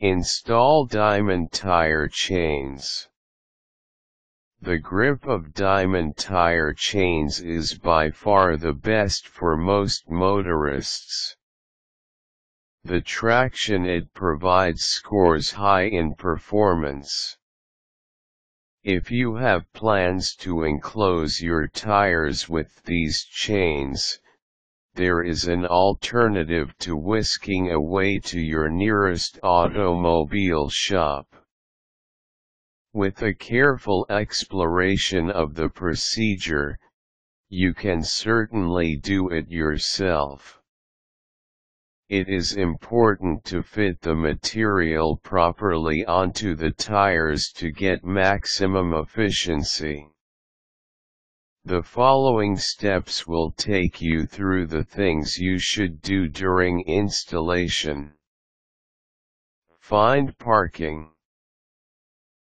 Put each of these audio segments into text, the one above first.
Install diamond tire chains. The grip of diamond tire chains is by far the best for most motorists. The traction it provides scores high in performance. If you have plans to enclose your tires with these chains, there is an alternative to whisking away to your nearest automobile shop. With a careful exploration of the procedure, you can certainly do it yourself. It is important to fit the material properly onto the tires to get maximum efficiency. The following steps will take you through the things you should do during installation. Find parking.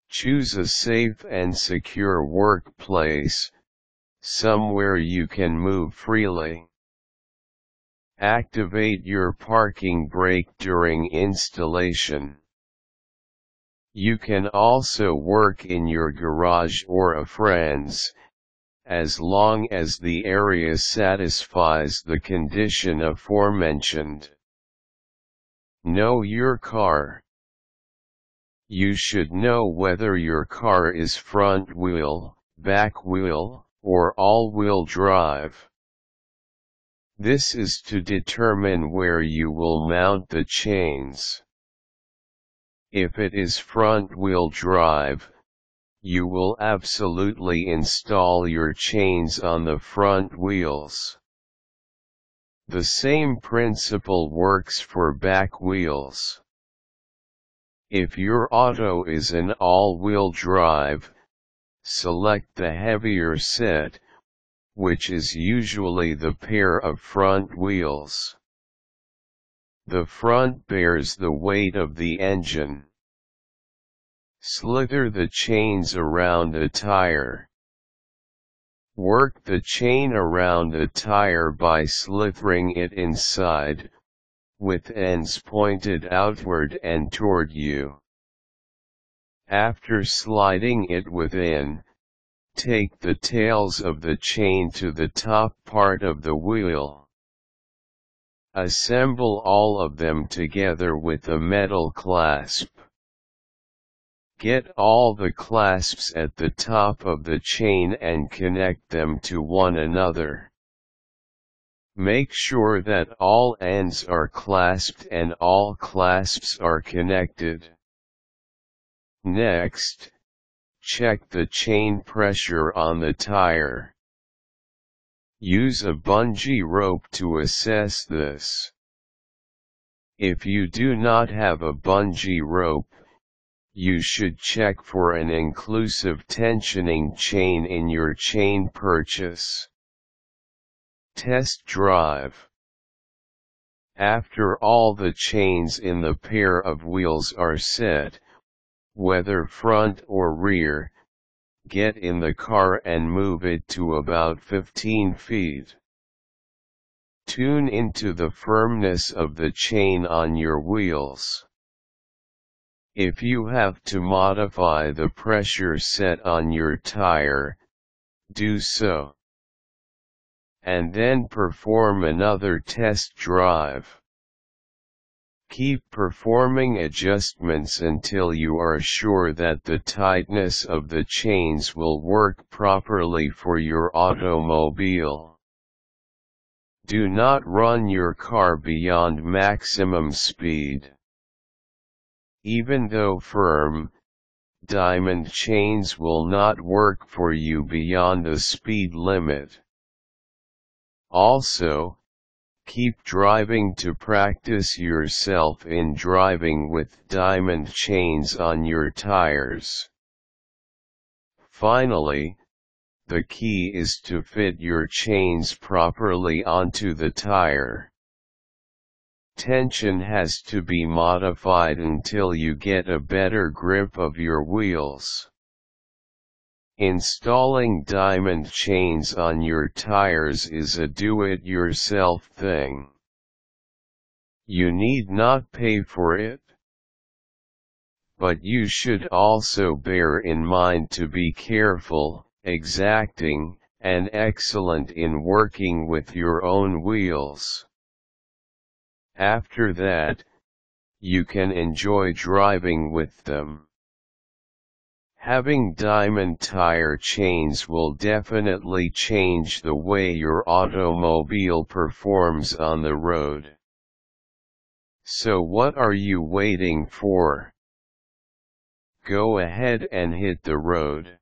Choose a safe and secure workplace, somewhere you can move freely. Activate your parking brake during installation. You can also work in your garage or a friend's, as long as the area satisfies the condition aforementioned. Know your car. You should know whether your car is front wheel, back wheel, or all-wheel drive. This is to determine where you will mount the chains. If it is front-wheel drive, you will absolutely install your chains on the front wheels. The same principle works for back wheels. If your auto is an all-wheel drive, select the heavier set, which is usually the pair of front wheels. The front bears the weight of the engine. Slither the chains around a tire. Work the chain around a tire by slithering it inside, with ends pointed outward and toward you. After sliding it within, take the tails of the chain to the top part of the wheel. Assemble all of them together with a metal clasp. Get all the clasps at the top of the chain and connect them to one another. Make sure that all ends are clasped and all clasps are connected. Next, check the chain pressure on the tire. Use a bungee rope to assess this. If you do not have a bungee rope, you should check for an inclusive tensioning chain in your chain purchase. Test drive. After all the chains in the pair of wheels are set, whether front or rear, get in the car and move it to about 15 feet. Tune into the firmness of the chain on your wheels. If you have to modify the pressure set on your tire, do so. And then perform another test drive. Keep performing adjustments until you are sure that the tightness of the chains will work properly for your automobile. Do not run your car beyond maximum speed. Even though firm, diamond chains will not work for you beyond the speed limit. Also, keep driving to practice yourself in driving with diamond chains on your tires. Finally, the key is to fit your chains properly onto the tire. Tension has to be modified until you get a better grip of your wheels. Installing diamond chains on your tires is a do-it-yourself thing. You need not pay for it. but you should also bear in mind to be careful, exacting, and excellent in working with your own wheels. After that, you can enjoy driving with them. Having diamond tire chains will definitely change the way your automobile performs on the road. So what are you waiting for? Go ahead and hit the road.